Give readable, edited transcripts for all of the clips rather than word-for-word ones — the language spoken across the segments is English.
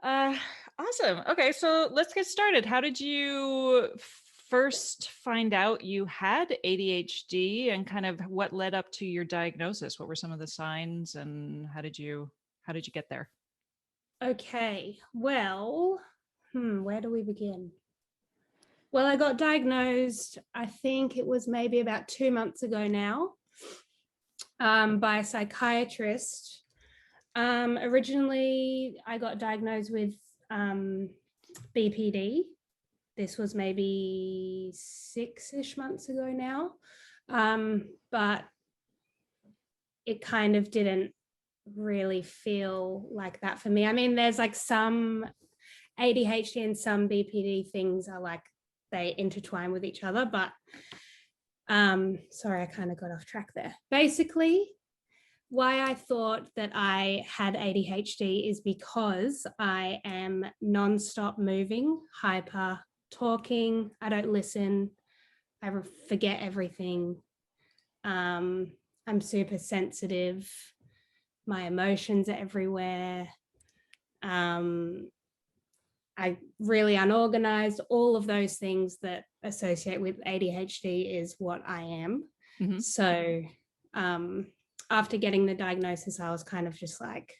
Uh, awesome. Okay, so let's get started. How did you first find out you had ADHD, and kind of what led up to your diagnosis? What were some of the signs, and how did you get there? Okay, well, where do we begin? Well, I got diagnosed, I think it was maybe about 2 months ago now, by a psychiatrist. Originally, I got diagnosed with BPD. This was maybe 6-ish months ago now. But it kind of didn't really feel like that for me. I mean, there's like some ADHD and some BPD things are like they intertwine with each other, but sorry, I kind of got off track there. Basically, why I thought that I had ADHD is because I am non-stop moving, hyper, talking, I don't listen, I forget everything. I'm super sensitive, my emotions are everywhere. um, I really unorganized, all of those things that associate with ADHD is what I am. Hmm. So um, after getting the diagnosis, I was kind of just like,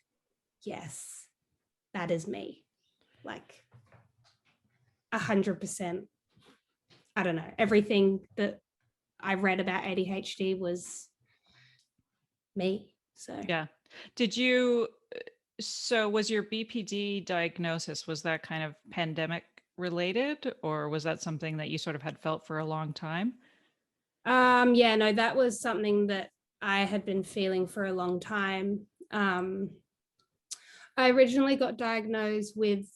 yes, that is me. Like 100%. I don't know. Everything that I read about ADHD was me. So Yeah. Did you, so was your BPD diagnosis, was that kind of pandemic related, or was that something that you sort of had felt for a long time? yeah, no, that was something that I had been feeling for a long time. I originally got diagnosed with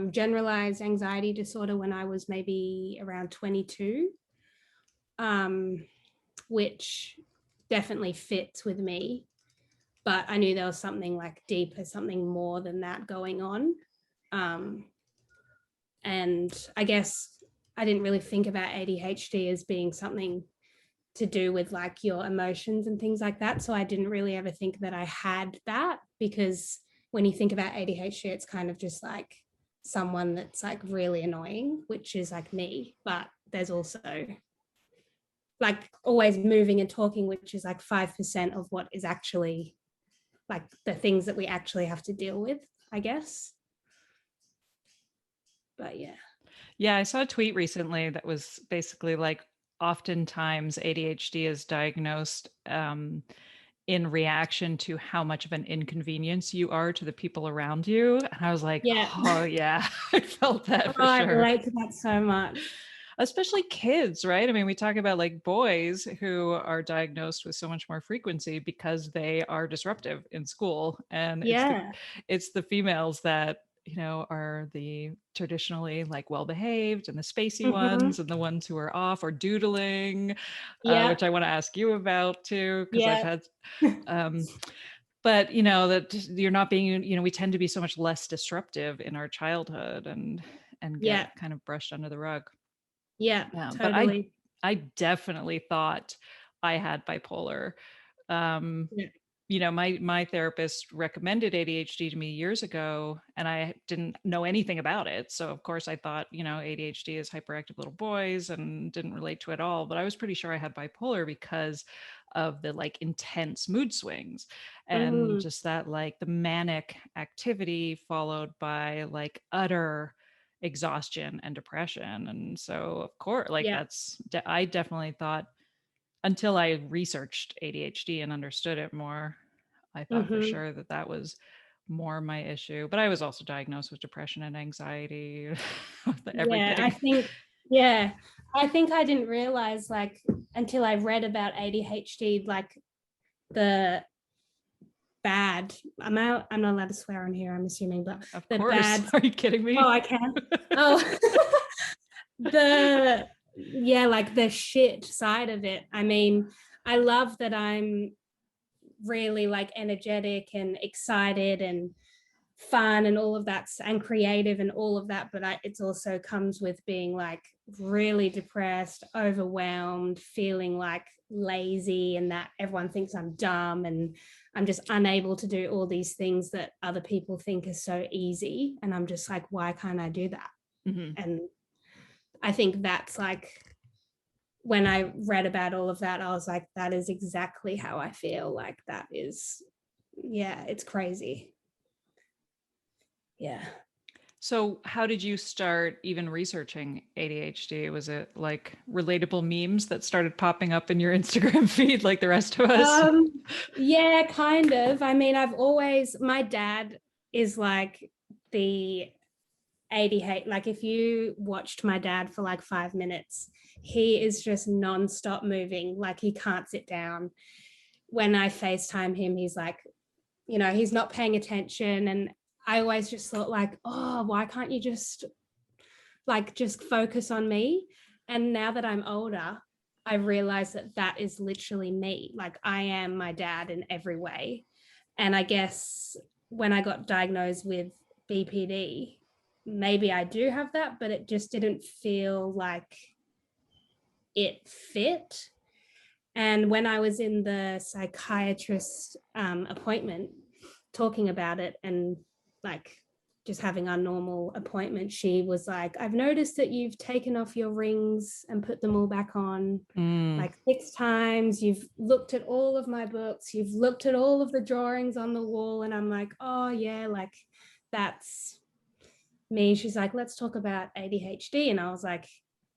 generalized anxiety disorder when I was maybe around 22, um, which definitely fits with me. But I knew there was something like deeper, something more than that going on. Um, and I guess I didn't really think about ADHD as being something to do with like your emotions and things like that. So I didn't really ever think that I had that, because when you think about ADHD, it's kind of just like someone that's like really annoying, which is like me. But there's also like always moving and talking, which is like 5% of what is actually like the things that we actually have to deal with, I guess. But yeah. Yeah, I saw a tweet recently that was basically like, oftentimes ADHD is diagnosed in reaction to how much of an inconvenience you are to the people around you. And I was like, Yeah. oh, yeah, I felt Oh, that for I sure. relate to that so much. Especially kids, right? I mean, we talk about like boys who are diagnosed with so much more frequency because they are disruptive in school. And Yeah. it's the females that, are the traditionally like well behaved and the spacey Mm-hmm. ones, and the ones who are off or doodling, Yeah. which I want to ask you about too, because I've Yeah. had um, but that you're not being, we tend to be so much less disruptive in our childhood, and get Yeah. kind of brushed under the rug. Yeah. Yeah, but I Totally. I definitely thought I had bipolar. Um, Yeah. my therapist recommended ADHD to me years ago, and I didn't know anything about it. So of course I thought, ADHD is hyperactive little boys, and didn't relate to it at all. But I was pretty sure I had bipolar because of the like intense mood swings, and Mm, just that like the manic activity followed by like utter exhaustion and depression. And so of course, like yeah. I definitely thought, until I researched ADHD and understood it more, I thought for Mm-hmm. sure that that was more my issue. But I was also diagnosed with depression and anxiety, Yeah. everything. Yeah. I think I didn't realize like until I read about ADHD, like the bad, I'm not allowed to swear on here, I'm assuming, but Of the course. bad, Are you kidding oh, me? I can. Oh, the, yeah, like the shit side of it. I mean, I love that I'm really like energetic and excited and fun and all of that and creative and all of that, but it's also comes with being like really depressed, overwhelmed, feeling like lazy, and that everyone thinks I'm dumb, and I'm just unable to do all these things that other people think are so easy. And I'm just like, why can't I do that? Mm-hmm. And I think that's like, when I read about all of that, I was like, that is exactly how I feel. Like that is, yeah, it's crazy. Yeah. So how did you start even researching ADHD? Was it like relatable memes that started popping up in your Instagram feed like the rest of us? Yeah, kind of. I mean, my dad is like the ADHD. Like if you watched my dad for like 5 minutes, he is just nonstop moving. Like he can't sit down. When I FaceTime him, he's like, he's not paying attention. And I always just thought like, oh, why can't you just focus on me? And now that I'm older, I realize that that is literally me. Like I am my dad in every way. And I guess when I got diagnosed with BPD, maybe I do have that, but it just didn't feel like it fit. And when I was in the psychiatrist appointment talking about it and like just having our normal appointment, she was like, I've noticed that you've taken off your rings and put them all back on like 6 times. You've looked at all of my books. You've looked at all of the drawings on the wall. And I'm like, oh, yeah, like that's me. She's like, let's talk about ADHD. And I was like,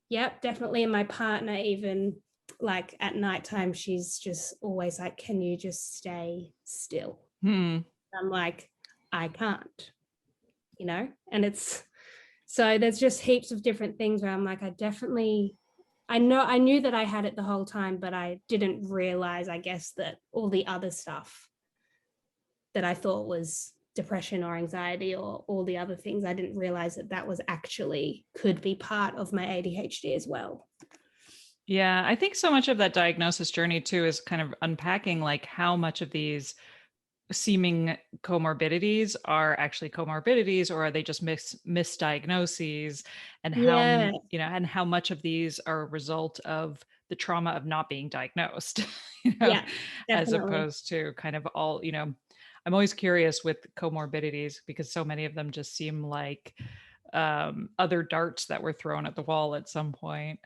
yep, definitely. And my partner, even like at nighttime, she's just always like, can you just stay still? I'm like, I can't, and it's so there's just heaps of different things where I'm like, I knew that I had it the whole time, but I didn't realize, I guess, that all the other stuff that I thought was depression or anxiety or all the other things, I didn't realize that that was actually could be part of my ADHD as well. Yeah, I think so much of that diagnosis journey too is kind of unpacking like how much of these seeming comorbidities are actually comorbidities, or are they just misdiagnoses, and how Yeah, and how much of these are a result of the trauma of not being diagnosed, you know, yeah, as definitely. opposed to kind of all, I'm always curious with comorbidities because so many of them just seem like other darts that were thrown at the wall at some point.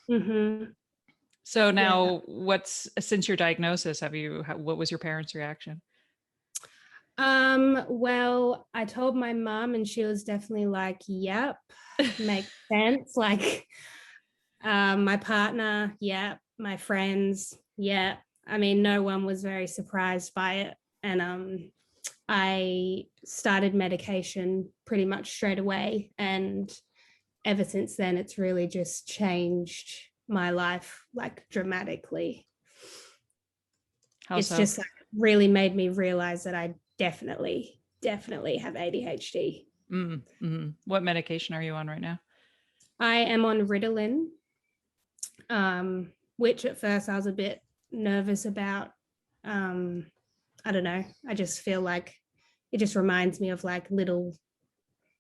Mm-hmm. So Yeah. now since your diagnosis, what was your parents' reaction? Well, I told my mom and she was definitely like, yep, makes sense. Like, my partner, yep, my friends, yep. I mean, no one was very surprised by it. And I started medication pretty much straight away. And ever since then, it's really just changed my life like dramatically. How It's so? just like really made me realize that I definitely have ADHD. What medication are you on right now? I am on Ritalin, which at first I was a bit nervous about. I don't know. I just feel like it just reminds me of like little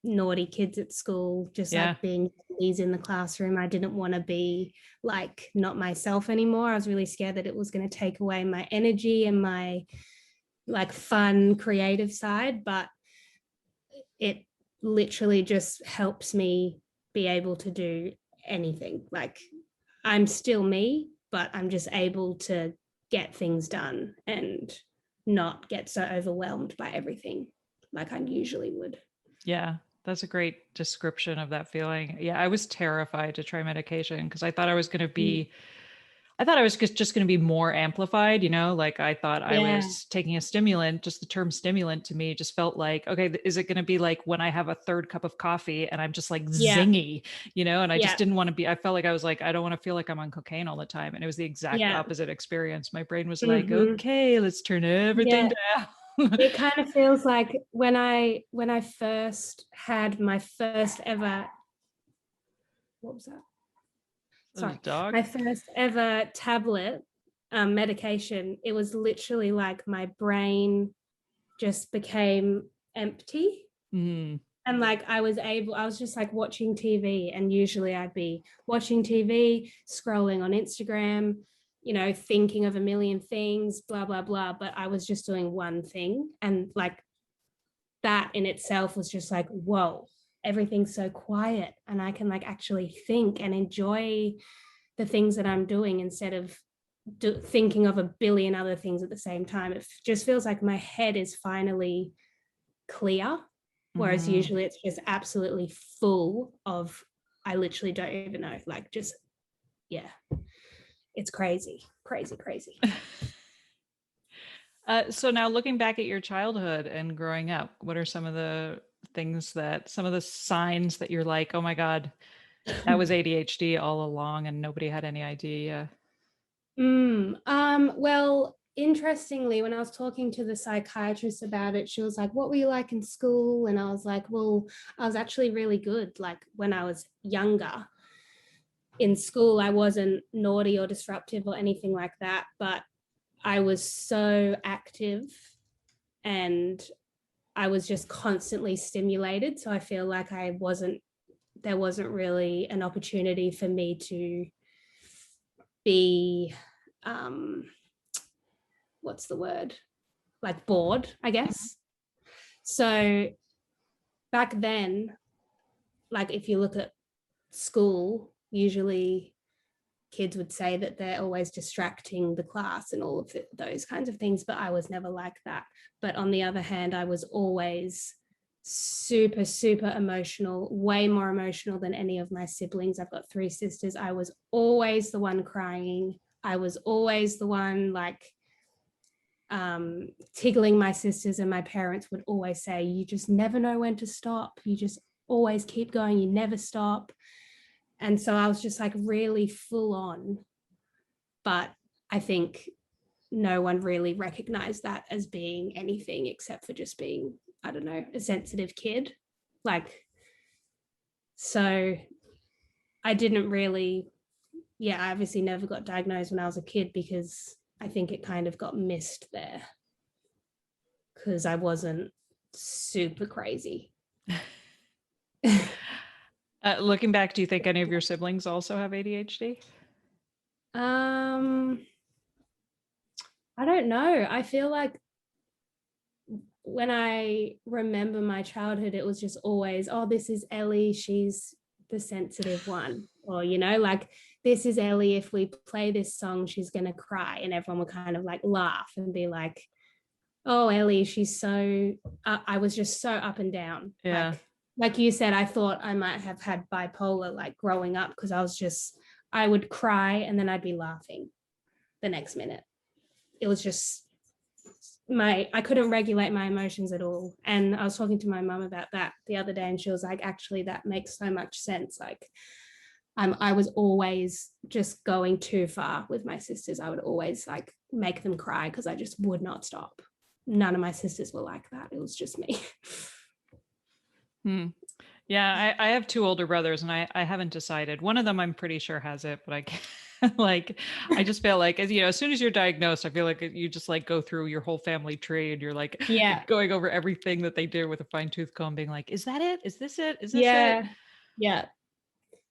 naughty kids at school, just Yeah. like being these in the classroom. I didn't want to be like not myself anymore. I was really scared that it was going to take away my energy and my like fun creative side, but it literally just helps me be able to do anything. Like I'm still me, but I'm just able to get things done and not get so overwhelmed by everything like I usually would. Yeah. That's a great description of that feeling. Yeah, I was terrified to try medication because I thought I was just going to be more amplified, like I thought I Yeah, was taking a stimulant. Just the term stimulant to me just felt like, okay, is it going to be like when I have a third cup of coffee and I'm just like yeah, zingy, and I just yeah, didn't want to be, I felt like I was like, I don't want to feel like I'm on cocaine all the time. And it was the exact yeah. opposite experience. My brain was like, Mm-hmm. okay, let's turn everything Yeah. down. It kind of feels like when I first had my first ever, what was that? Those Sorry, dog. my first ever tablet medication, it was literally like my brain just became empty. Mm, And like I was just like watching TV, and usually I'd be watching TV, scrolling on Instagram, thinking of a million things, blah, blah, blah. But I was just doing one thing. And like that in itself was just like, whoa, everything's so quiet. And I can like actually think and enjoy the things that I'm doing instead of thinking of a billion other things at the same time. It just feels like my head is finally clear. Whereas usually it's just absolutely full of, I literally don't even know, like just, yeah, it's crazy, crazy, crazy. So now looking back at your childhood and growing up, what are some of the some of the signs that you're like, oh my God, that was ADHD all along and nobody had any idea? Well, interestingly, when I was talking to the psychiatrist about it, she was like, what were you like in school? And I was like, well, I was actually really good. Like when I was younger in school, I wasn't naughty or disruptive or anything like that, but I was so active and I was just constantly stimulated. So I feel like there wasn't really an opportunity for me to be, what's the word? Like bored, I guess. So back then, like if you look at school, usually kids would say that they're always distracting the class and all of those kinds of things, but I was never like that. But on the other hand, I was always super, super emotional, way more emotional than any of my siblings. I've got 3 sisters. I was always the one crying. I was always the one like tickling my sisters, and my parents would always say, you just never know when to stop. You just always keep going. You never stop. And so I was just like really full on. But I think no one really recognized that as being anything except for just being, I don't know, a sensitive kid. Like, so I didn't really, I obviously never got diagnosed when I was a kid because I think it kind of got missed there because I wasn't super crazy. Looking back, do you think any of your siblings also have ADHD? I don't know. I feel like when I remember my childhood, it was just always, oh, this is Ellie. She's the sensitive one. Or, like, this is Ellie. If we play this song, she's going to cry. And everyone would kind of like laugh and be like, oh, Ellie, she's so, I was just so up and down. Yeah. Like you said, I thought I might have had bipolar like growing up because I would cry and then I'd be laughing the next minute. It was just I couldn't regulate my emotions at all. And I was talking to my mum about that the other day, and she was like, actually, that makes so much sense. Like, I was always just going too far with my sisters. I would always like make them cry because I just would not stop. None of my sisters were like that. It was just me. Yeah, I have 2 older brothers and I haven't decided. One of them I'm pretty sure has it, but I can't like I just feel like as soon as you're diagnosed, I feel like you just like go through your whole family tree and you're like going over everything that they do with a fine-tooth comb, being like, is that it? Is this it? Is this it? Yeah.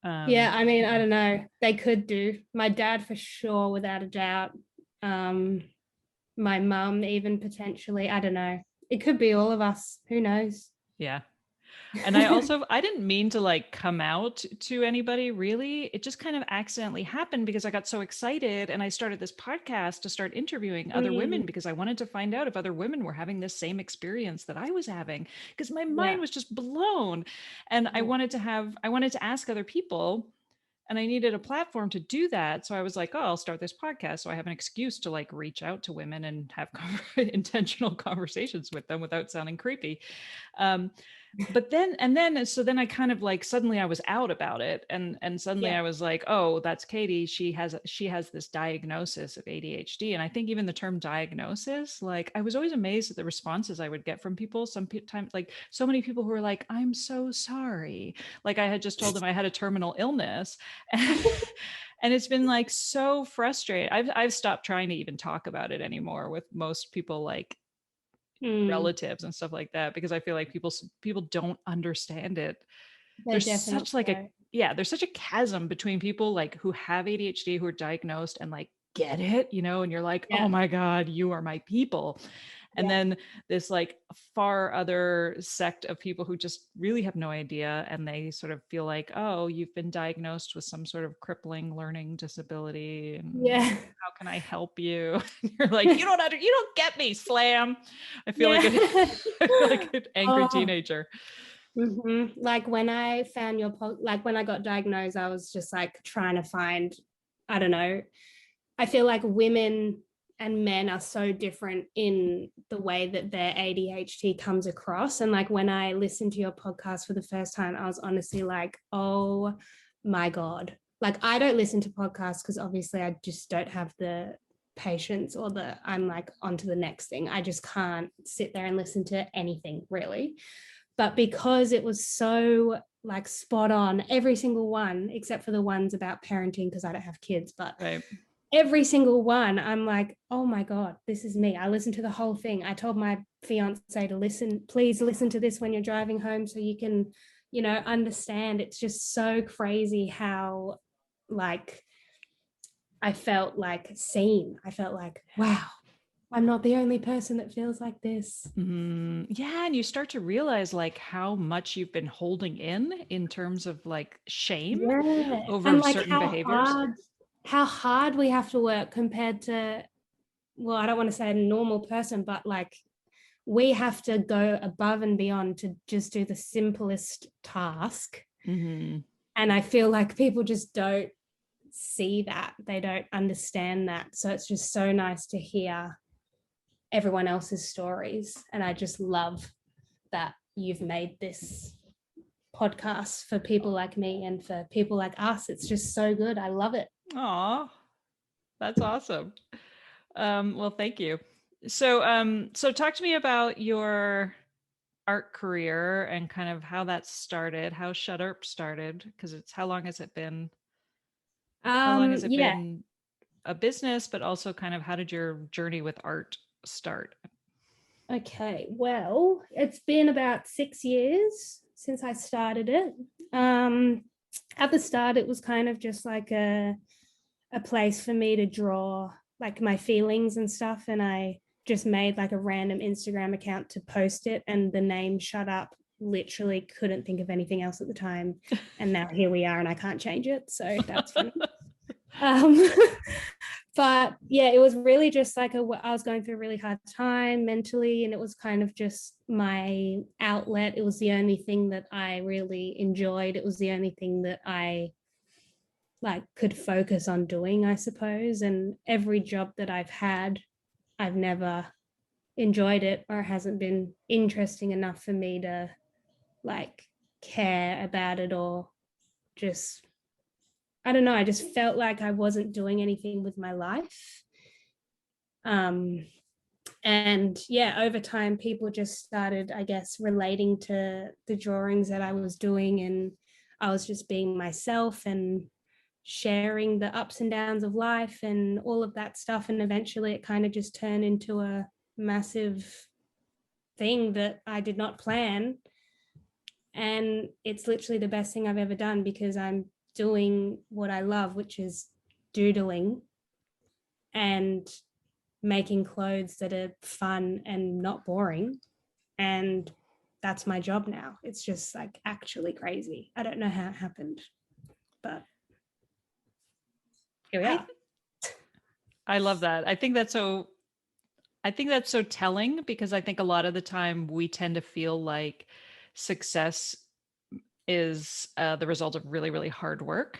I mean, I don't know. They could do. My dad for sure, without a doubt. My mum even potentially. I don't know. It could be all of us. Who knows? Yeah. And I didn't mean to like come out to anybody really. It just kind of accidentally happened because I got so excited and I started this podcast to start interviewing other women because I wanted to find out if other women were having this same experience that I was having because my mind was just blown. And I wanted to ask other people and I needed a platform to do that. So I was like, oh, I'll start this podcast. So I have an excuse to like reach out to women and have intentional conversations with them without sounding creepy. But then so then I kind of like suddenly I was out about it and suddenly I was like, oh, that's Katie, she has this diagnosis of ADHD. And I think even the term diagnosis, like I was always amazed at the responses I would get from people sometimes, like so many people who were like, I'm so sorry, like I had just told them I had a terminal illness. And it's been like so frustrating. I've stopped trying to even talk about it anymore with most people, like relatives and stuff like that, because I feel like people don't understand it. There's such like there's such a chasm between people like who have ADHD, who are diagnosed, and like get it, you know, and you're like, oh Yeah. my God, you are my people. And Yeah. then this like far other sect of people who just really have no idea. And they sort of feel like, oh, you've been diagnosed with some sort of crippling learning disability. And Yeah. how can I help you? And you're like, you don't get me, slam. I feel like Yeah. I feel like an angry Oh. teenager. Like when I found like when I got diagnosed, I was just like trying to find, I don't know. I feel like women and men are so different in the way that their ADHD comes across. And like when I listened to your podcast for the first time, I was honestly like, oh my God. Like I don't listen to podcasts because obviously I just don't have the patience or I'm like on to the next thing. I just can't sit there and listen to anything really. But because it was so like spot on, every single one, except for the ones about parenting, because I don't have kids, but Right. every single one, I'm like, oh my God, this is me. I listened to the whole thing. I told my fiance to listen, please listen to this when you're driving home so you can, understand. It's just so crazy how, like, I felt like seen. I felt like, wow, I'm not the only person that feels like this. Yeah, and you start to realize like how much you've been holding in terms of like shame Yeah. And over like certain behaviors. how hard we have to work compared to, well, I don't want to say a normal person, but like we have to go above and beyond to just do the simplest task. Mm-hmm. And I feel like people just don't see that. They don't understand that. So it's just so nice to hear everyone else's stories. And I just love that you've made this podcast for people like me and for people like us. It's just so good. I love it. Aw, that's awesome. Well, thank you. So talk to me about your art career and kind of how that started, how Shut Up started, because it's how long has it been? How long has it Yeah. been a business, but also kind of how did your journey with art start? Okay. Well, it's been about 6 years since I started it. Um, at the start, it was kind of just like a place for me to draw like my feelings and stuff. And I just made like a random Instagram account to post it. And the name Shut Up, literally couldn't think of anything else at the time. And now here we are, and I can't change it. So that's funny. Um, but yeah, it was really just like I was going through a really hard time mentally, and it was kind of just my outlet. It was the only thing that I really enjoyed. It was the only thing that I like could focus on doing, I suppose. And every job that I've had, I've never enjoyed it, or it hasn't been interesting enough for me to like care about it, or just, I don't know, I just felt like I wasn't doing anything with my life. Um, and yeah, over time, people just started, I guess, relating to the drawings that I was doing, and I was just being myself and sharing the ups and downs of life and all of that stuff. And eventually it kind of just turned into a massive thing that I did not plan. And it's literally the best thing I've ever done, because I'm doing what I love, which is doodling and making clothes that are fun and not boring. And that's my job now. It's just like actually crazy. I don't know how it happened, but here we I are. I love that. I think that's so telling because I think a lot of the time we tend to feel like success is the result of really, really hard work.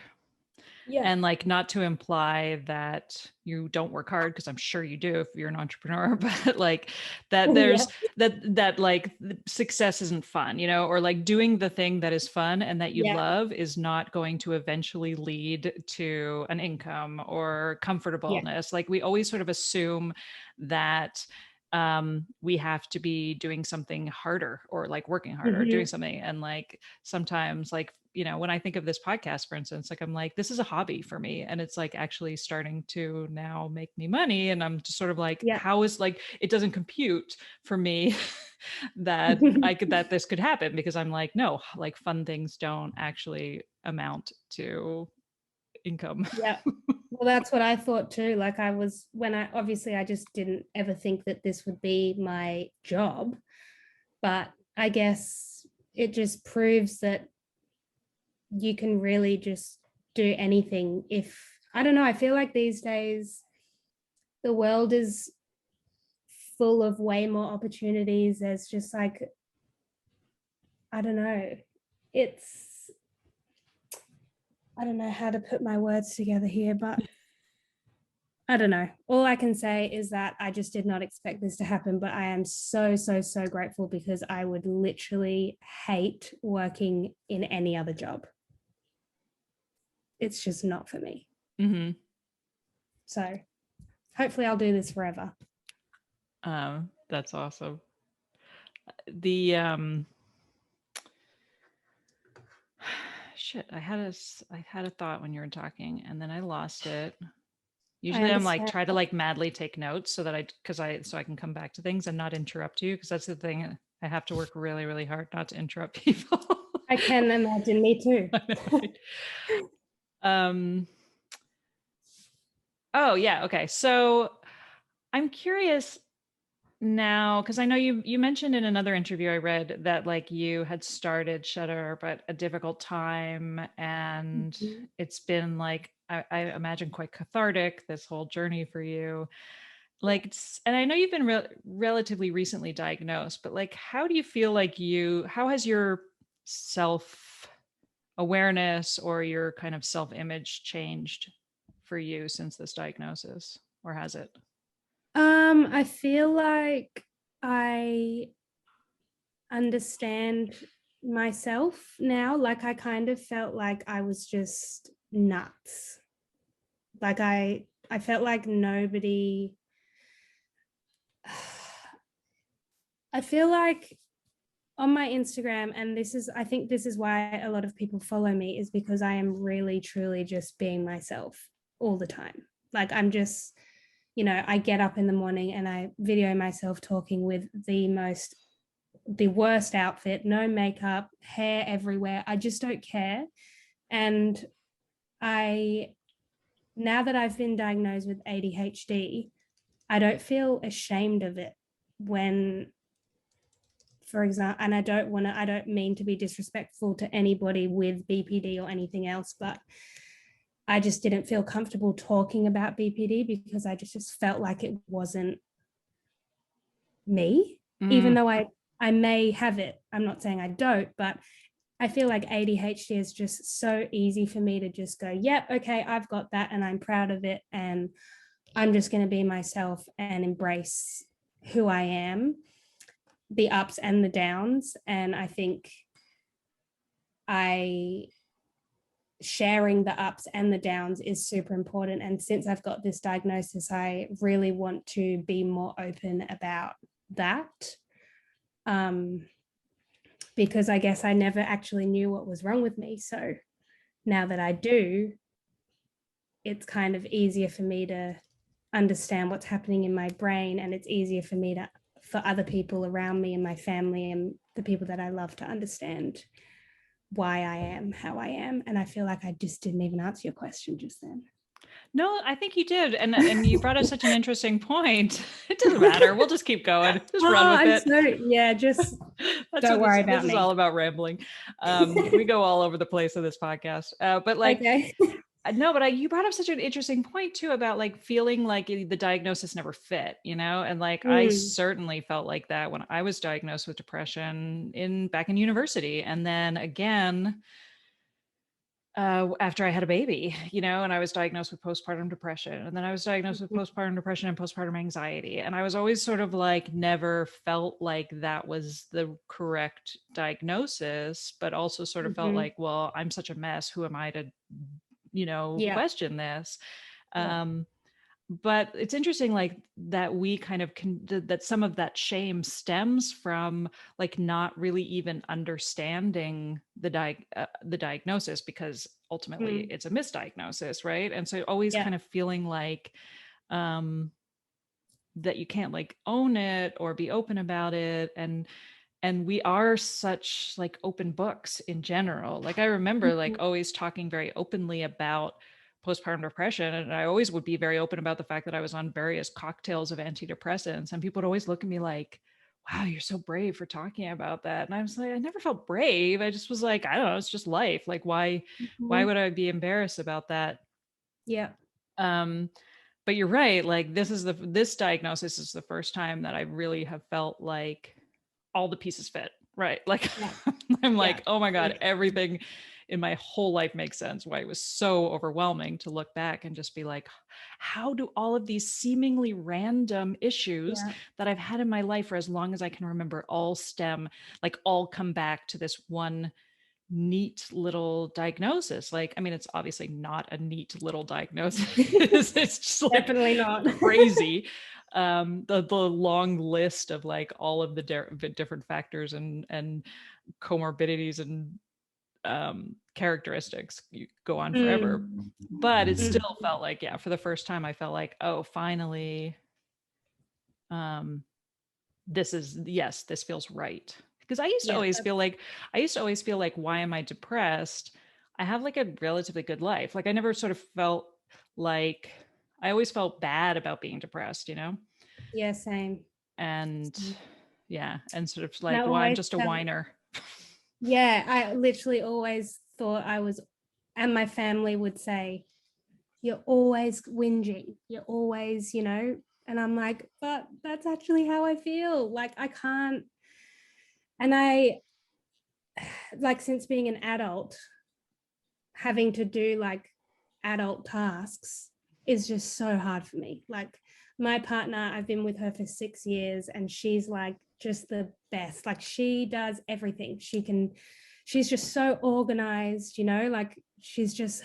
Yeah. And like not to imply that you don't work hard, because I'm sure you do if you're an entrepreneur, but like that Yeah. there's that like success isn't fun, you know, or like doing the thing that is fun and that you Yeah. love is not going to eventually lead to an income or Yeah. comfortableness. Like we always sort of assume that we have to be doing something harder or like working harder, doing Mm-hmm. something. And like sometimes, like, you know, when I think of this podcast, for instance, like I'm like, this is a hobby for me. And it's like actually starting to now make me money. And I'm just sort of like, Yeah. how is like, it doesn't compute for me that that this could happen because I'm like, no, like fun things don't actually amount to income. Yeah. Well, that's what I thought too. Like I just didn't ever think that this would be my job. But I guess it just proves that you can really just do anything. If I don't know, I feel like these days the world is full of way more opportunities. There's just like, I don't know. It's, I don't know how to put my words together here, but I don't know. All I can say is that I just did not expect this to happen, but I am so, so, so grateful because I would literally hate working in any other job. It's just not for me. Mm-hmm. So hopefully I'll do this forever. That's awesome. The shit, I had a thought when you were talking and then I lost it. I Usually I'm like understand. try to like madly take notes so that I can come back to things and not interrupt you because that's the thing. I have to work really, really hard not to interrupt people. I can imagine, me too. um oh yeah, okay. So I'm curious now because I know you mentioned in another interview I read that like you had started Shutter but a difficult time and Mhm. it's been like I imagine quite cathartic this whole journey for you. Like and I know you've been relatively recently diagnosed, but like how do you feel like how has your self awareness or your kind of self image changed for you since this diagnosis, or has it? I feel like I understand myself now. Like I kind of felt like I was just nuts. Like I felt like nobody I feel like on my Instagram, and I think this is why a lot of people follow me, is because I am really truly just being myself all the time. Like I'm just, I get up in the morning and I video myself talking with the worst outfit, no makeup, hair everywhere. I just don't care. And I, now that I've been diagnosed with ADHD, I don't feel ashamed of it when, for example, and I don't mean to be disrespectful to anybody with BPD or anything else, but I just didn't feel comfortable talking about BPD because I just felt like it wasn't me, even Mm, though I may have it. I'm not saying I don't, but I feel like ADHD is just so easy for me to just go, yep, okay, I've got that and I'm proud of it. And I'm just going to be myself and embrace who I am, the ups and the downs. And I think I sharing the ups and the downs is super important. And since I've got this diagnosis, I really want to be more open about that. Because I guess I never actually knew what was wrong with me. So now that I do, it's kind of easier for me to understand what's happening in my brain, and it's easier for other people around me and my family and the people that I love to understand why I am how I am. And I feel like I just didn't even answer your question just then. no, I think you did, and you brought up such an interesting point. It doesn't matter. We'll just keep going. Just run with I'm it. so, yeah, just That's don't what worry this about is me. all about, rambling. We go all over the place in this podcast, but like Okay. no, but you brought up such an interesting point too about like feeling like the diagnosis never fit, and like I Mm, certainly felt like that when I was diagnosed with depression back in university, and then again after I had a baby, and I was diagnosed with postpartum depression, and then I was diagnosed with mhm, postpartum depression and postpartum anxiety, and I was always sort of like never felt like that was the correct diagnosis, but also sort of felt mhm. like, well, I'm such a mess. Who am I to Yeah. question this. Yeah. um but it's interesting like that we kind of that some of that shame stems from like not really even understanding the diagnosis, because ultimately Mm, it's a misdiagnosis, right? And so always yeah. kind of feeling like um that you can't like own it or be open about it. And we are such like open books in general. Like I remember like Mhm. always talking very openly about postpartum depression, and I always would be very open about the fact that I was on various cocktails of antidepressants, and people would always look at me like, wow, you're so brave for talking about that. And I was like, I never felt brave. I just was like, I don't know, it's just life. Like, why Mhm. would I be embarrassed about that? Yeah. Um, but you're right. Like, this diagnosis is the first time that I really have felt like all the pieces fit. Right. Like, Yeah. I'm Yeah. like, oh my God, Like, everything in my whole life makes sense. Why it was so overwhelming to look back and just be like, how do all of these seemingly random issues yeah. that I've had in my life for as long as I can remember all come back to this one neat little diagnosis? Like, I mean, it's obviously not a neat little diagnosis. It's just like Definitely not. crazy. The long list of like all of the different factors and comorbidities and characteristics, you go on forever. Mm. But it Mm. still felt like, yeah, for the first time I felt like, oh, finally, um this feels right. Because Yeah. I used to always feel like, why am I depressed? I have like a relatively good life. Like, I never sort of felt like, I always felt bad about being depressed, you know? Yeah. Same. And Same. yeah, and sort of And I like, well, I'm always just a felt, whiner. yeah, I literally always thought I was, and my family would say, you're always whinging. You're always, and I'm like, but that's actually how I feel. Like, I can't. And like, since being an adult, having to do like adult tasks is just so hard for me. Like, my partner, I've been with her for 6 years, and she's like just the best. Like, she does everything. She's just so organized, like she's just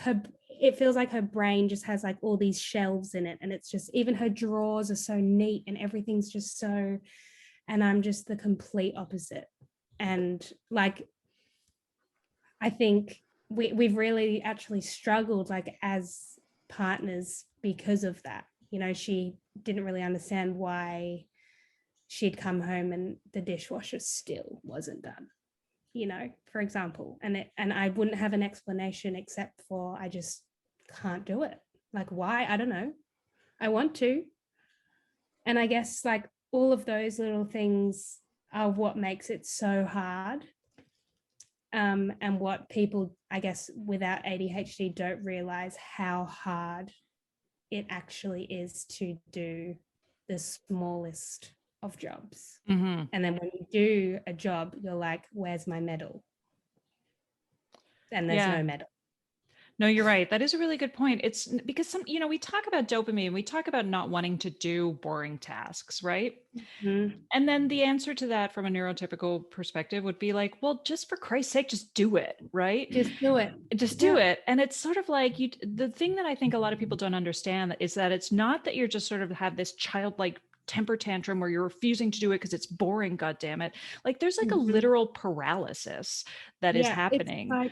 it feels like her brain just has like all these shelves in it, and it's just, even her drawers are so neat and everything's just so, and I'm just the complete opposite. And like, I think we've really actually struggled like as partners because of that. She didn't really understand why she'd come home and the dishwasher still wasn't done, for example. And I wouldn't have an explanation except for, I just can't do it. Like, why? I don't know. I want to. And I guess like all of those little things are what makes it so hard. And what people, I guess, without ADHD don't realize how hard it actually is to do the smallest of jobs. Mm-hmm. And then when you do a job, you're like, where's my medal? And there's Yeah. no medal. No, you're right. That is a really good point. It's because we talk about dopamine, we talk about not wanting to do boring tasks, right? Mm-hmm. And then the answer to that from a neurotypical perspective would be like, well, just for Christ's sake, just do it, right? Just do it. Just do Yeah. it. And it's sort of like, the thing that I think a lot of people don't understand is that it's not that you're just sort of have this childlike temper tantrum where you're refusing to do it because it's boring, god damn it. Like, there's like a Mm-hmm. literal paralysis that is Yeah. happening.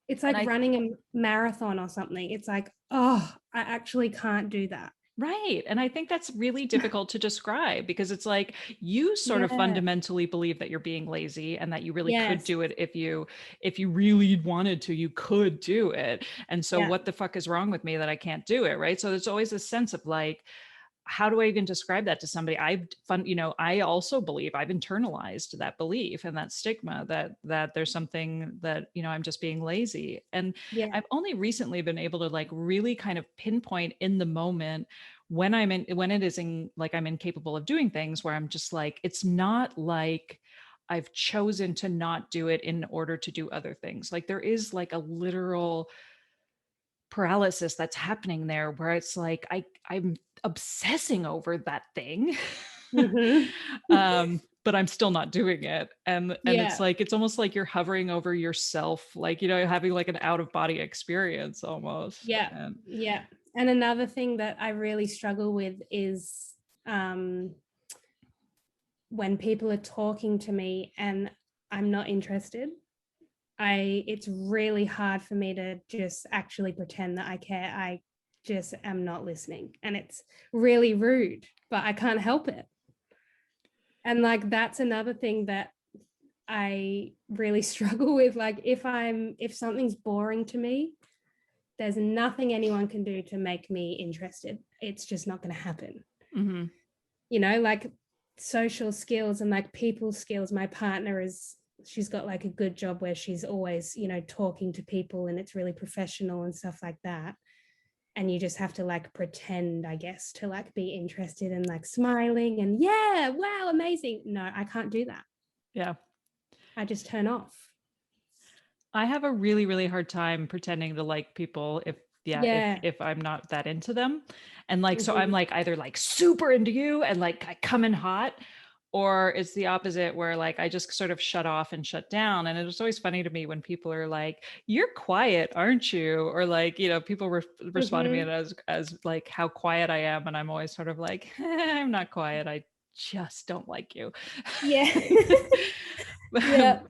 It's And like I running a marathon or something. It's like, oh, I actually can't do that. Right. And I think that's really difficult to describe, because it's like, you sort of Yeah. fundamentally believe that you're being lazy and that you really could Yes. do it if you really wanted to, you could do it. And so Yeah. what the fuck is wrong with me that I can't do it, right? So there's always a sense of like, how do I even describe that to somebody? I also believe I've internalized that belief and that stigma that there's something that, I'm just being lazy. And Yeah. I've only recently been able to like really kind of pinpoint in the moment when it is in like I'm incapable of doing things, where I'm just like, it's not like I've chosen to not do it in order to do other things. Like, there is like a literal paralysis that's happening there, where it's like I'm obsessing over that thing. Mm-hmm. But I'm still not doing it. And it's Yeah. like, it's almost like you're hovering over yourself, like, having like an out of body experience almost. Yeah. And Yeah. And another thing that I really struggle with is um, when people are talking to me and I'm not interested. It's really hard for me to just actually pretend that I care. I just am not listening. And it's really rude, but I can't help it. And like, that's another thing that I really struggle with. Like, if something's boring to me, there's nothing anyone can do to make me interested. It's just not going to happen. Mm-hmm. You know, like social skills and like people skills. My partner she's got like a good job where she's always, you know, talking to people and it's really professional and stuff like that. And you just have to like pretend, I guess, to like be interested and like smiling and yeah, wow, amazing. No, I can't do that. Yeah. I just turn off. I have a really, really hard time pretending to like people if yeah, Yeah. if I'm not that into them. And like so I'm Mm-hmm. like either like super into you and like I come in hot, or it's the opposite where like I just sort of shut off and shut down. And it's always funny to me when people are like, "You're quiet, aren't you?" Or like, you know, people respond to me Mm-hmm. as like how quiet I am, and I'm always sort of like, I'm not quiet. I just don't like you. Yeah. Yeah.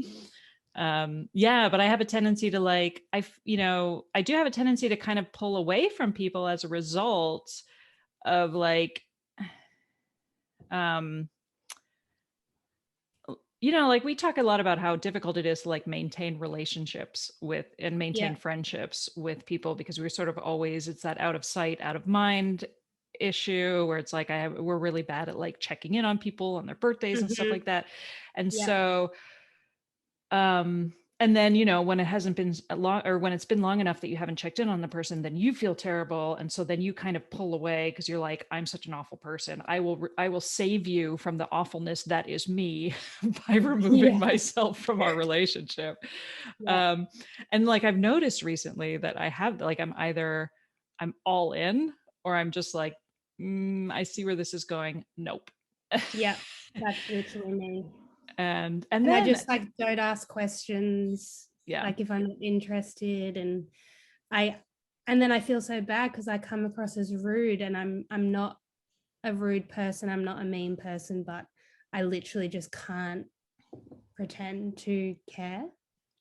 Yeah, but I have a tendency to like you know, I do have a tendency to kind of pull away from people as a result of like um you know, like we talk a lot about how difficult it is to like maintain relationships with and Yeah. maintain friendships with people because we're sort of always it's that out of sight out of mind issue where it's like we're really bad at like checking in on people on their birthdays and stuff Mm-hmm. like that. And Yeah. so and then you know when it hasn't been long or when it's been long enough that you haven't checked in on the person, then you feel terrible, and so then you kind of pull away because you're like, I'm such an awful person, I will save you from the awfulness that is me by removing Yeah. myself from our relationship. Yeah. um and like I've noticed recently that I have like I'm all in, or I'm just like, I see where this is going, nope. Yeah. That's literally me. And And I then just like don't ask questions, yeah. like if I'm not interested. I and then I feel so bad because I come across as rude and I'm not a rude person. I'm not a mean person, but I literally just can't pretend to care.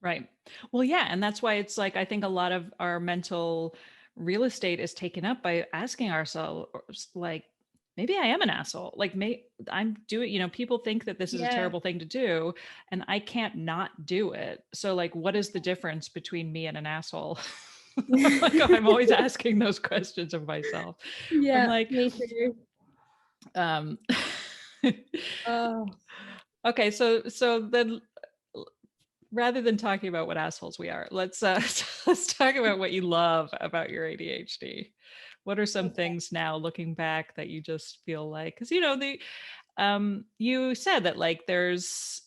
Right. Well, yeah. And that's why it's like, I think a lot of our mental real estate is taken up by asking ourselves, like, maybe I am an asshole. Like, I'm doing, you know, people think that this is a Yeah. terrible thing to do, and I can't not do it. So, like, what is the difference between me and an asshole? Like, I'm always asking those questions of myself. I'm Yeah, like, me too. um, Oh, okay, so then rather than talking about what assholes we are, let's talk about what you love about your ADHD. What are some okay. things now looking back that you just feel like, because you know the you said that like there's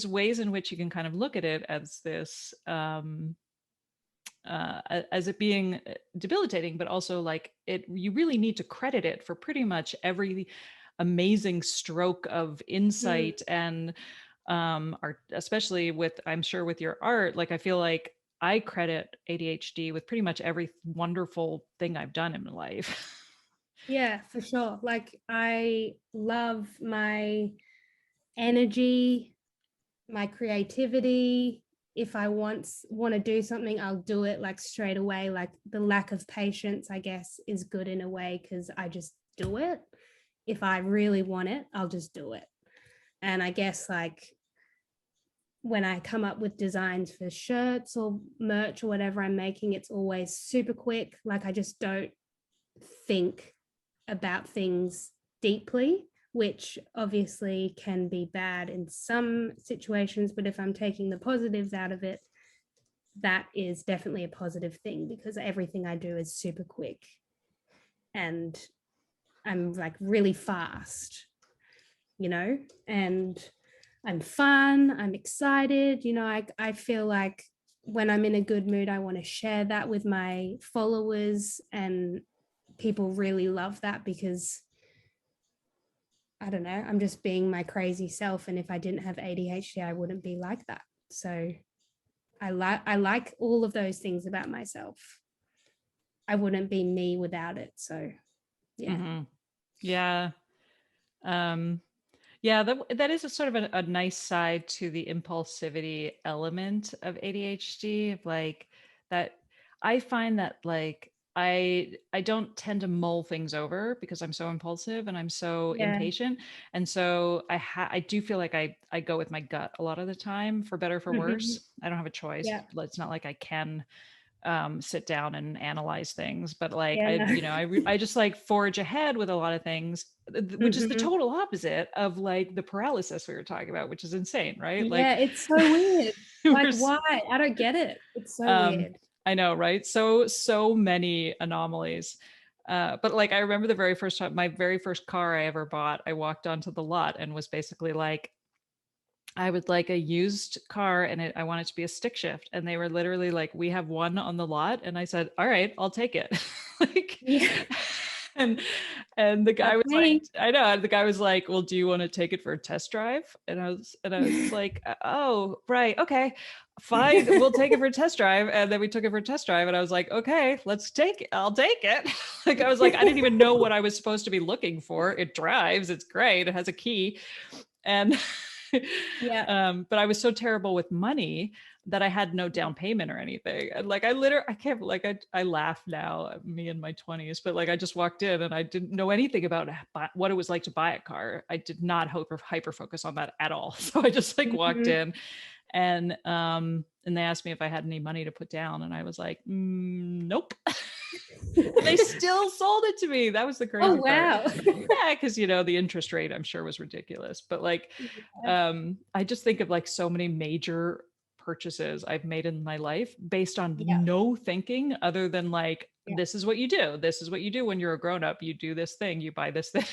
ways in which you can kind of look at it as this as it being debilitating, but also like it you really need to credit it for pretty much every amazing stroke of Mm, insight and art, especially with I'm sure with your art. Like I feel like I credit ADHD with pretty much every wonderful thing I've done in my life. yeah, for sure. Like I love my energy, my creativity. If I want to do something, I'll do it like straight away. Like the lack of patience, I guess, is good in a way because I just do it. If I really want it, I'll just do it. And I guess like when I come up with designs for shirts or merch or whatever I'm making, it's always super quick. Like I just don't think about things deeply, which obviously can be bad in some situations. But if I'm taking the positives out of it, that is definitely a positive thing because everything I do is super quick and I'm like really fast, you know, and I'm fun, I'm excited, you know, I feel like when I'm in a good mood, I want to share that with my followers, and people really love that because I don't know, I'm just being my crazy self. And if I didn't have ADHD, I wouldn't be like that. So I like all of those things about myself. I wouldn't be me without it. So yeah. Hmm. Yeah. Um, yeah, that is a sort of a nice side to the impulsivity element of ADHD. Of like that, I find that like I don't tend to mull things over because I'm so impulsive and I'm so Yeah. impatient, and so I do feel like I go with my gut a lot of the time, for better or for Mhm. worse. I don't have a choice. Yeah. It's not like I can sit down and analyze things. But like, Yeah, no. I just like forge ahead with a lot of things, which is the Mhm. total opposite of like the paralysis we were talking about, which is insane, right? Like, Yeah, it's so weird. we're, Like, why? I don't get it. It's so um, weird. I know, right? So many anomalies. But like, I remember the very first time, my very first car I ever bought, I walked onto the lot and was basically like, I would like a used car and I want it to be a stick shift. And they were literally like, we have one on the lot. And I said, all right, I'll take it. Like, Yeah, and the guy that's was like, me. I know. And the guy was like, well, do you want to take it for a test drive? And I was like, oh, right. Okay, fine. We'll take it for a test drive. And then we took it for a test drive. And I was like, okay, let's take it. I'll take it. Like, I was like, I didn't even know what I was supposed to be looking for. It drives. It's great. It has a key. And Yeah. but I was so terrible with money that I had no down payment or anything. And like, I can't, like, I laugh now, me in my 20s, but like, I just walked in and I didn't know anything about what it was like to buy a car. I did not hyper focus on that at all. So I just like walked Mhm. in and they asked me if I had any money to put down. And I was like, nope. And they still sold it to me. That was the Oh, crazy part. wow. Yeah, because the interest rate I'm sure was ridiculous. But like, I just think of like so many major purchases I've made in my life based on Yeah. no thinking other than like, Yeah. this is what you do. This is what you do when you're a grown up. You do this thing. You buy this thing.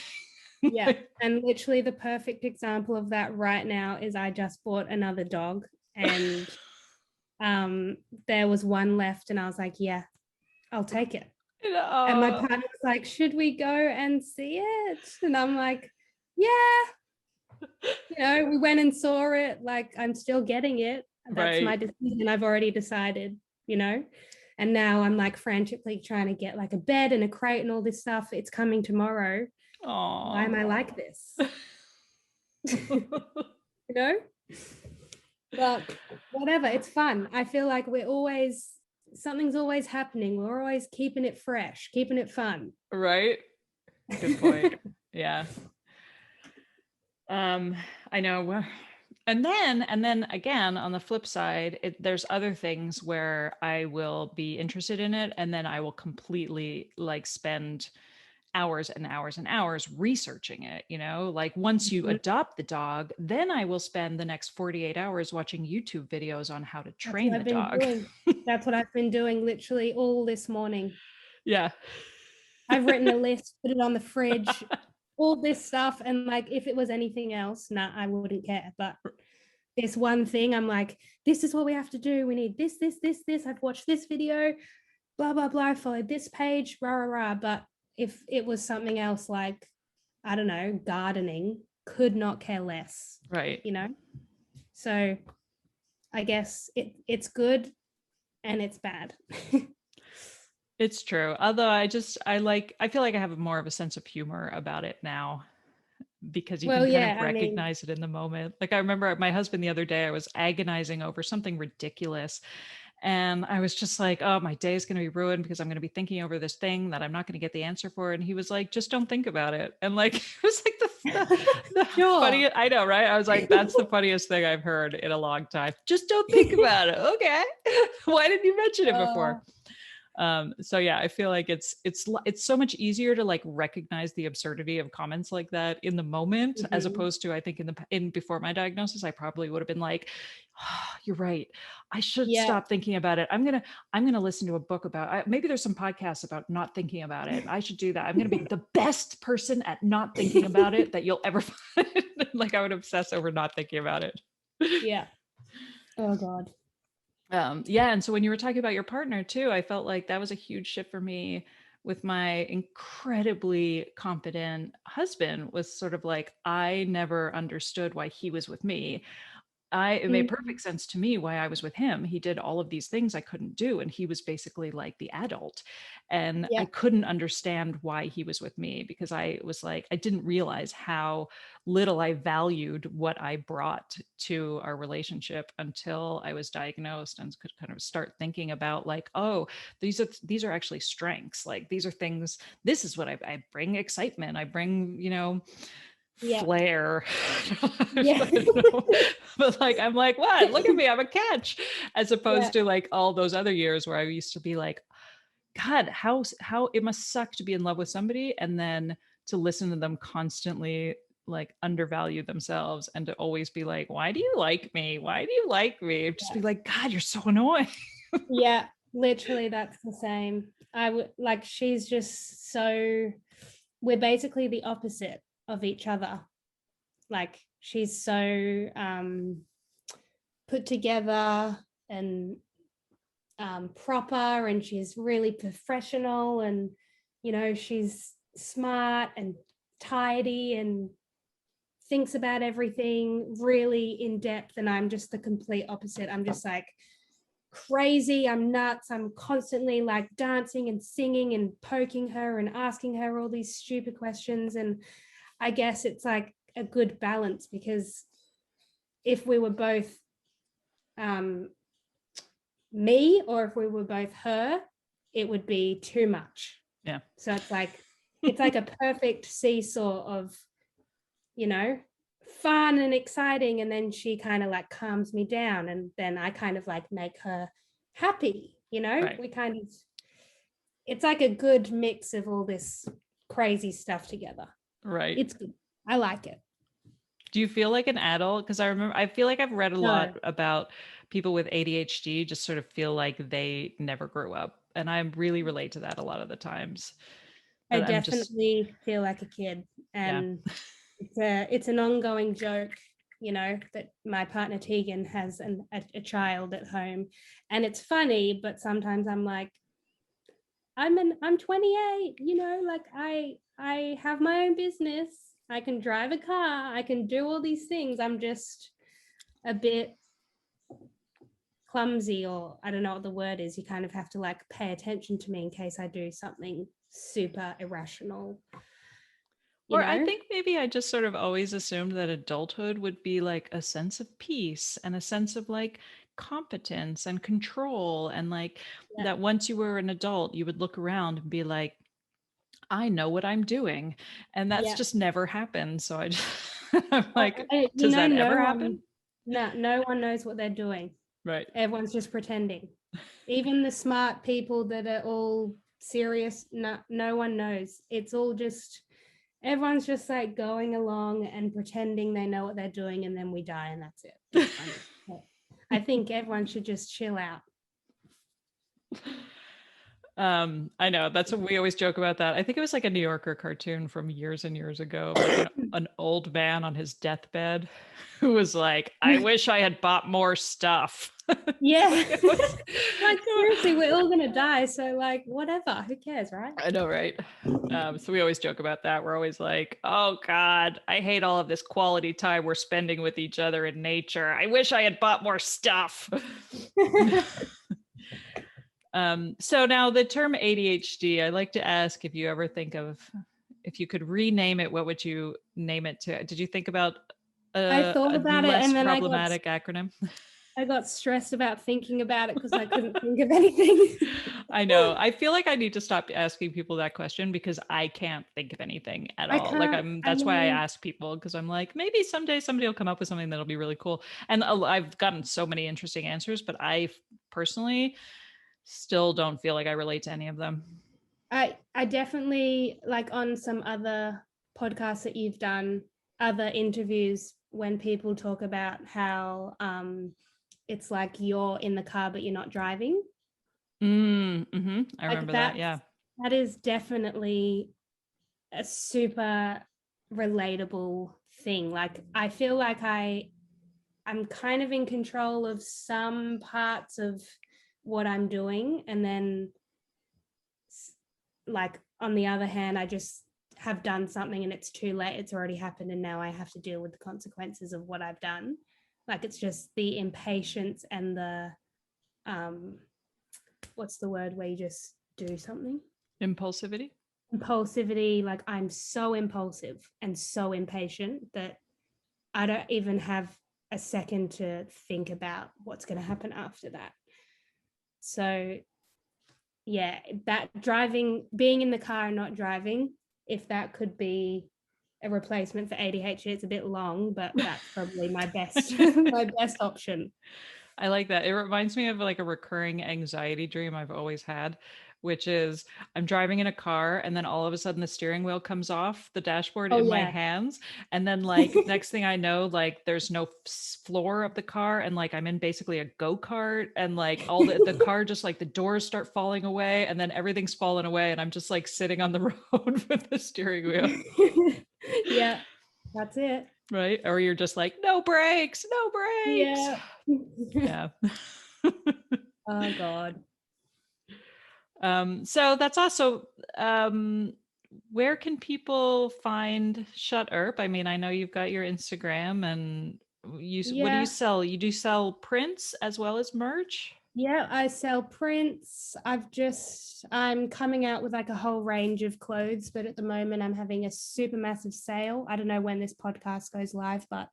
Yeah. And literally the perfect example of that right now is I just bought another dog and there was one left and I was like, yeah, I'll take it. And my Oh, partner was like, should we go and see it? And I'm like, yeah, we went and saw it. Like, I'm still getting it. That's my right. decision. I've already decided, you know. And now I'm like frantically trying to get like a bed and a crate and all this stuff. It's coming tomorrow. Why am Oh. I like this? You know? But whatever, it's fun. I feel like something's always happening. We're always keeping it fresh, keeping it fun. Right. Good point. Yeah. Um, I know. And then again, on the flip side, there's other things where I will be interested in it, and then I will completely like spend hours and hours and hours researching it. Like once you Mhm. adopt the dog, then I will spend the next 48 hours watching YouTube videos on how to That's what train the I've been dog. doing. That's what I've been doing literally all this morning. Yeah. I've written a list, put it on the fridge, all this stuff. And like, if it was anything else, nah, I wouldn't care. But this one thing, I'm like, this is what we have to do. We need this, this, this, this. I've watched this video, blah, blah, blah. I followed this page, rah, rah, rah. But if it was something else like, I don't know, gardening, could not care less, Right. you know? So I guess it's good and it's bad. It's true. Although I feel like I have more of a sense of humor about it now because you can Well, kind of yeah, I mean, recognize it in the moment. Like I remember my husband the other day, I was agonizing over something ridiculous. And I was just like, oh, my day is going to be ruined because I'm going to be thinking over this thing that I'm not going to get the answer for. And he was like, just don't think about it. And like, it was like the sure. funniest, I know, right? I was like, that's the funniest thing I've heard in a long time. Just don't think about it. Okay. Why didn't you mention it Uh, before? So yeah, I feel like it's so much easier to like recognize the absurdity of comments like that in the moment, as mhm. opposed to I think in before my diagnosis I probably would have been like, oh, you're right, I should Yeah. stop thinking about it. I'm gonna listen to a book about maybe there's some podcasts about not thinking about it. I should do that. I'm gonna be the best person at not thinking about it that you'll ever find. Like I would obsess over not thinking about it. Yeah. Oh God. Yeah, and so when you were talking about your partner too, I felt like that was a huge shift for me with my incredibly competent husband. Was sort of like I never understood why he was with me. It made Mhm. perfect sense to me why I was with him. He did all of these things I couldn't do, and he was basically like the adult. And I Yeah. couldn't understand why he was with me because I was like, I didn't realize how little I valued what I brought to our relationship until I was diagnosed and could kind of start thinking about like, oh, these are actually strengths. Like these are things. This is what I bring excitement. I bring, Yeah. flair. Yeah. I don't know. But like, I'm like, what? Look at me, I'm a catch. As Yeah. opposed to like all those other years where I used to be like, God, how it must suck to be in love with somebody and then to listen to them constantly like undervalue themselves and to always be like, why do you like me? Why do you like me? Just be like, God, you're so annoying. Yeah, literally that's the same. I would like she's just so we're basically the opposite of each other. Like she's so put together and proper, and she's really professional, and she's smart and tidy and thinks about everything really in depth, and I'm just the complete opposite. I'm just like crazy, I'm nuts, I'm constantly like dancing and singing and poking her and asking her all these stupid questions. And I guess it's like a good balance, because if we were both me, or if we were both her, it would be too much. Yeah. So it's like a perfect seesaw of, fun and exciting, and then she kind of like calms me down, and then I kind of like make her happy. Right. We kind of, it's like a good mix of all this crazy stuff together. Right. It's good. I like it. Do you feel like an adult? Because I feel like I've read a No, lot about people with ADHD just sort of feel like they never grew up. And I really relate to that a lot of the times. I That I'm just, definitely feel like a kid, yeah. and it's an ongoing joke, that my partner Tegan has a child at home, and it's funny, but sometimes I'm like, I'm 28, like I have my own business, I can drive a car, I can do all these things. I'm just a bit clumsy, or I don't know what the word is. You kind of have to like pay attention to me in case I do something super irrational, you Or I know? think maybe I just sort of always assumed that adulthood would be like a sense of peace and a sense of like competence and control. And like Yeah. that once you were an adult, you would look around and be like, I know what I'm doing. And that's Yeah. just never happened. So I just, I'm like, does that No ever one, happen? no one knows what they're doing. Right. Everyone's just pretending. Even the smart people that are all serious, no one knows. It's all just, everyone's just like going along and pretending they know what they're doing, and then we die, and that's it. It's funny. But I think everyone should just chill out. I know that's what we always joke about that. I think it was like a New Yorker cartoon from years and years ago of like an old man on his deathbed who was like, I wish I had bought more stuff. Yeah. It was- Like seriously, we're all gonna die, so like whatever, who cares, right? I know, right? So we always joke about that. We're always like, oh God, I hate all of this quality time we're spending with each other in nature. I wish I had bought more stuff. So now the term ADHD, I like to ask if you ever think of if you could rename it, what would you name it to? Did you think about I thought a about it, less and then problematic acronym? I got stressed about thinking about it because I couldn't think of anything. I know. I feel like I need to stop asking people that question because I can't think of anything at I all. Like can't, I that's why I mean, ask people because I'm like, maybe someday somebody will come up with something that'll be really cool. And I've gotten so many interesting answers, but I personally still don't feel like I relate to any of them. I definitely, like on some other podcasts that you've done, other interviews, when people talk about how it's like you're in the car but you're not driving. I Like remember that. Yeah. that is definitely a super relatable thing. Like I feel like I'm kind of in control of some parts of what I'm doing, and then like on the other hand, I just have done something and it's too late, it's already happened, and now I have to deal with the consequences of what I've done. Like it's just the impatience and the what's the word where you just do something, Impulsivity. impulsivity. Like I'm so impulsive and so impatient that I don't even have a second to think about what's going to happen after that. So yeah, that driving, being in the car and not driving, if that could be a replacement for ADHD. It's a bit long, but that's probably my best my best option. I like that. It reminds me of like a recurring anxiety dream I've always had, which is I'm driving in a car and then all of a sudden the steering wheel comes off the dashboard Oh in my yeah. hands. And then like next thing I know, like there's no floor of the car and like I'm in basically a go-kart and like all the car just like the doors start falling away and then everything's falling away and I'm just like sitting on the road with the steering wheel. Yeah, that's it. Right? Or you're just like, no brakes, no brakes. Yeah. Yeah. Oh God. So that's also where can people find Shut Earp? I mean, I know you've got your Instagram and what do you Yeah. sell? You do sell prints as well as merch? Yeah, I sell prints. I'm coming out with like a whole range of clothes, but at the moment I'm having a super massive sale. I don't know when this podcast goes live, but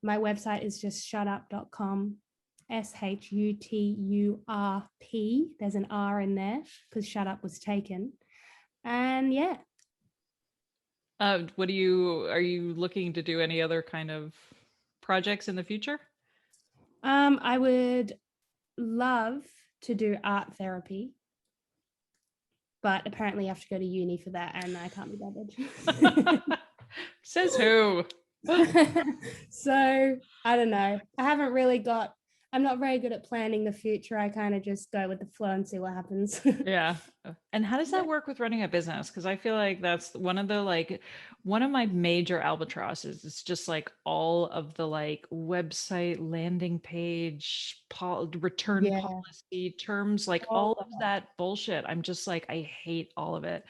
my website is just shutup.com. SHUTURP. There's an R in there because shut up was taken. And yeah. Are you looking to do any other kind of projects in the future? I would love to do art therapy, but apparently you have to go to uni for that and I can't be bothered. Says who? So I don't know. I'm not very good at planning the future. I kind of just go with the flow and see what happens. Yeah. And how does that work with running a business? Because I feel like that's one of my major albatrosses. It's just like all of the like website, landing page, return Yeah. policy terms, like all of that bullshit. I'm just like, I hate all of it.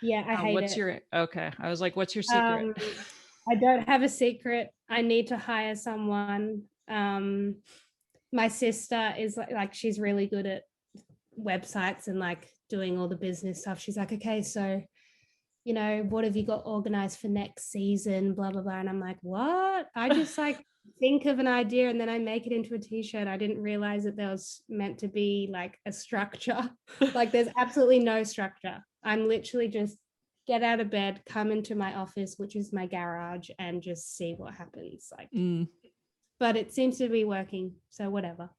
Yeah, I hate it. Okay. I was like, what's your secret? I don't have a secret. I need to hire someone. My sister is like she's really good at websites and like doing all the business stuff. She's like, okay, so what have you got organized for next season? Blah blah blah. And I'm like, what? I just like think of an idea and then I make it into a t-shirt. I didn't realize that there was meant to be like a structure. Like there's absolutely no structure. I'm literally just get out of bed, come into my office, which is my garage, and just see what happens. Like, but it seems to be working, so whatever.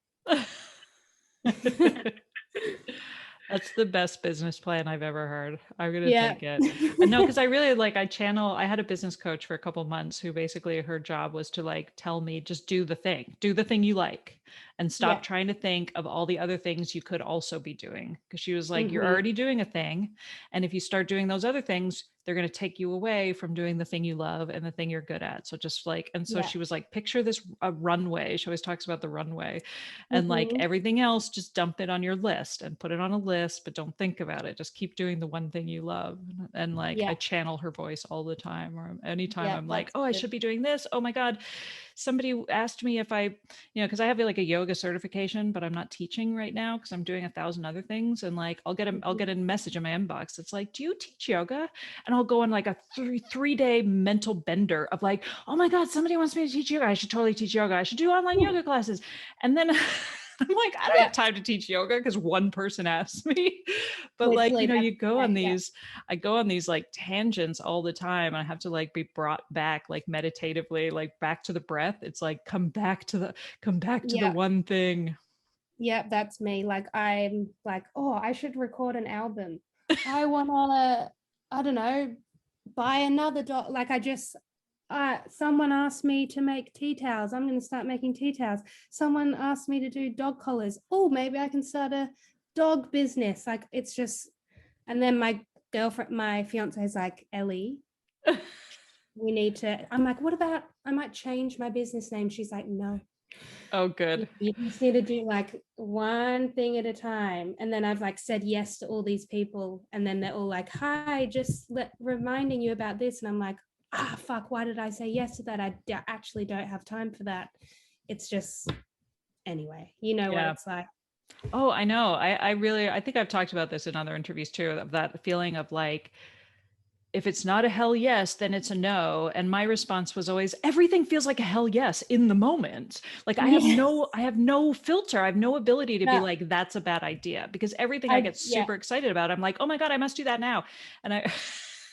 That's the best business plan I've ever heard. I'm gonna take it. No, because I really I had a business coach for a couple months who basically her job was to like tell me just do the thing you like and stop trying to think of all the other things you could also be doing. Because she was like, you're already doing a thing. And if you start doing those other things, they're going to take you away from doing the thing you love and the thing you're good at. So just like, and so she was like, picture this a runway. She always talks about the runway and like everything else, just dump it on your list and put it on a list, but don't think about it. Just keep doing the one thing you love. And like, I channel her voice all the time, or anytime I'm like, oh, I should be doing this. Oh my God. Somebody asked me if I, because I have like a yoga certification, but I'm not teaching right now because I'm doing 1,000 other things. And like, I'll get a message in my inbox. It's like, do you teach yoga? And I'll go on like a three-day mental bender of like, oh my God, somebody wants me to teach yoga. I should totally teach yoga. I should do online yoga classes. And then I'm like, I don't have time to teach yoga because one person asked me. But like, you go on these, I go on these like tangents all the time. And I have to like be brought back like meditatively, like back to the breath. It's like, come back to the one thing. Yeah, that's me. Like, I'm like, oh, I should record an album. I want to, I don't know, buy another dog. Like someone asked me to make tea towels. I'm going to start making tea towels. Someone asked me to do dog collars. Oh, maybe I can start a dog business. Like it's just, and then my fiance is like, Ellie, I'm like, what about, I might change my business name. She's like, no. Oh, good. You just need to do like one thing at a time. And then I've like said yes to all these people. And then they're all like, hi, just reminding you about this. And I'm like, fuck, why did I say yes to that? I actually don't have time for that. It's just, anyway, what it's like. Oh, I know. I think I've talked about this in other interviews too, of that feeling of like, if it's not a hell yes, then it's a no. And my response was always, everything feels like a hell yes in the moment. Like I have no filter. I have no ability to be like, that's a bad idea, because everything I get super excited about, I'm like, oh my God, I must do that now. And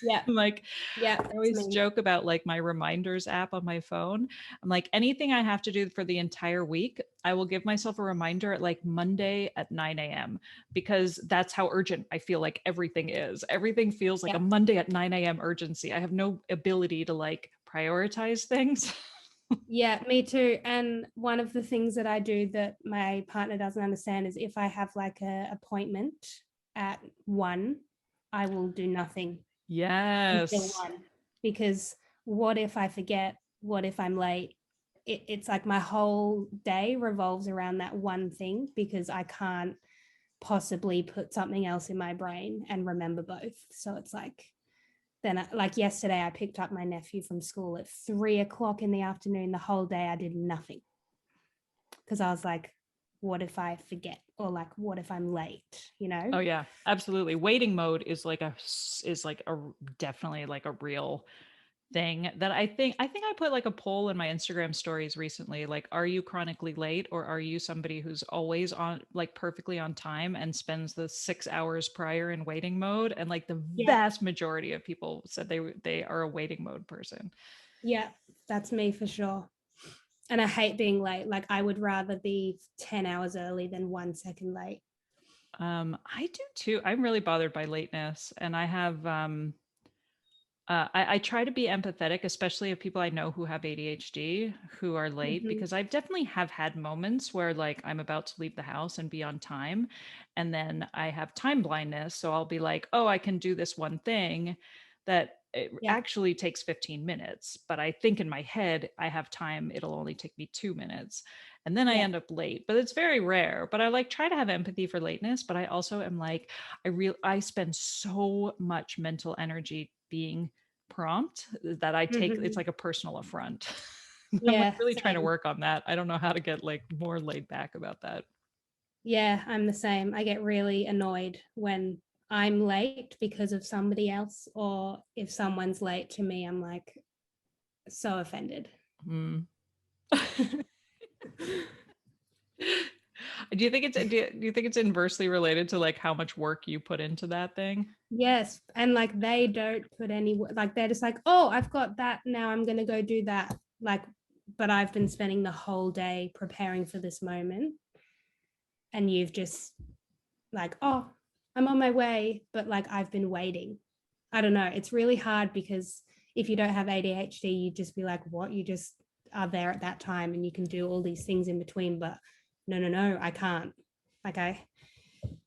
Yeah. Like, Yeah. I That's always me. joke about like my reminders app on my phone. I'm like, anything I have to do for the entire week, I will give myself a reminder at like Monday at 9 a.m. because that's how urgent I feel like everything is. Everything feels like a Yeah. Monday at 9 a.m. urgency. I have no ability to like prioritize things. Yeah, me too. And one of the things that I do that my partner doesn't understand is if I have like a appointment at 1, I will do nothing until Yes. 1, because what if I forget? What if I'm late? It's like my whole day revolves around that one thing because I can't possibly put something else in my brain and remember both. So it's like, then like yesterday I picked up my nephew from school at 3 o'clock in the afternoon. The whole day I did nothing because I was like, what if I forget, or like what if I'm late, you know? Oh yeah, absolutely. Waiting mode is like a definitely like a real thing that I think I put like a poll in my Instagram stories recently, like, are you chronically late, or are you somebody who's always on, like perfectly on time, and spends the 6 hours prior in waiting mode? And like the Yeah. vast majority of people said they are a waiting mode person. Yeah, that's me for sure. And I hate being late. Like I would rather be 10 hours early than 1 second late. I do too. I'm really bothered by lateness, and I have I try to be empathetic, especially of people I know who have ADHD who are late, Mm-hmm. because I've definitely have had moments where like I'm about to leave the house and be on time, and then I have time blindness, so I'll be like, oh, I can do this one thing that it Yeah. actually takes 15 minutes, but I think in my head I have time, it'll only take me 2 minutes, and then I Yeah. end up late. But it's very rare. But I like try to have empathy for lateness, but I also am like, I spend so much mental energy being prompt that I take, it's Mm-hmm. like a personal affront. I'm like Yeah, really trying to same. work on that. I don't know how to get like more laid back about that. Yeah, I'm the same. I get really annoyed when I'm late because of somebody else, or if someone's late to me, I'm like so offended. Mm. Do you think do you think it's inversely related to like how much work you put into that thing? Yes, and like they don't put any, like they're just like, oh, I've got that now, I'm gonna go do that. Like, but I've been spending the whole day preparing for this moment, and you've just like, oh, I'm on my way, but like I've been waiting. I don't know. It's really hard because if you don't have ADHD, you just be like, what? You just are there at that time and you can do all these things in between. But no, no, no, I can't. Like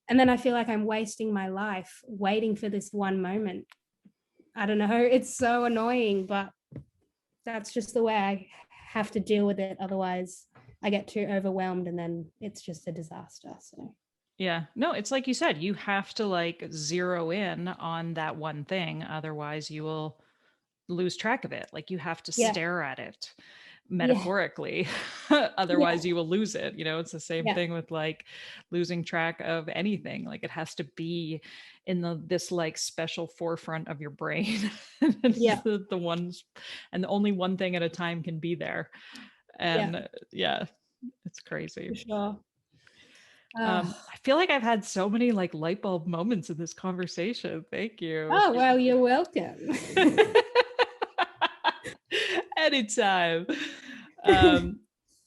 and then I feel like I'm wasting my life waiting for this one moment. I don't know. It's so annoying, but that's just the way I have to deal with it. Otherwise, I get too overwhelmed and then it's just a disaster. So, Yeah. No, it's like you said, you have to like zero in on that one thing. Otherwise, you will lose track of it. Like you have to yeah, stare at it yeah, metaphorically. yeah, Otherwise, you will lose it. You know, it's the same yeah, thing with like losing track of anything. Like it has to be in this like special forefront of your brain. It's yeah, the ones, and the only one thing at a time can be there. yeah, And yeah, it's crazy. for sure. Uh, I feel like I've had so many like light bulb moments in this conversation. Thank you. oh, well, you're welcome. Anytime. Um,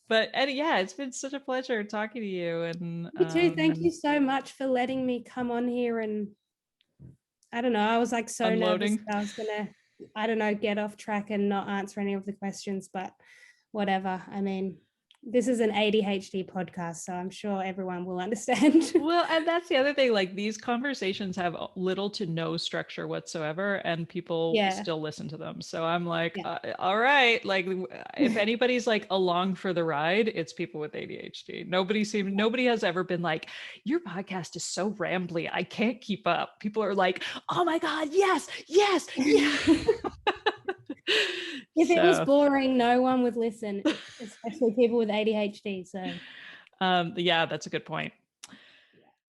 but Eddie, yeah, it's been such a pleasure talking to you. And You too. Thank you so much for letting me come on here. And I don't know, I was like so nervous unloading. that I was gonna, I don't know, get off track and not answer any of the questions, but whatever. I mean, this is an ADHD podcast, so I'm sure everyone will understand. Well, and that's the other thing. Like these conversations have little to no structure whatsoever, and people Yeah. still listen to them. So I'm like, Yeah. all right. Like, if anybody's like along for the ride, it's people with ADHD. Nobody has ever been like, your podcast is so rambly, I can't keep up. People are like, oh my god, yes, yes, yeah. If it was So boring, no one would listen, especially people with ADHD. So yeah, that's a good point.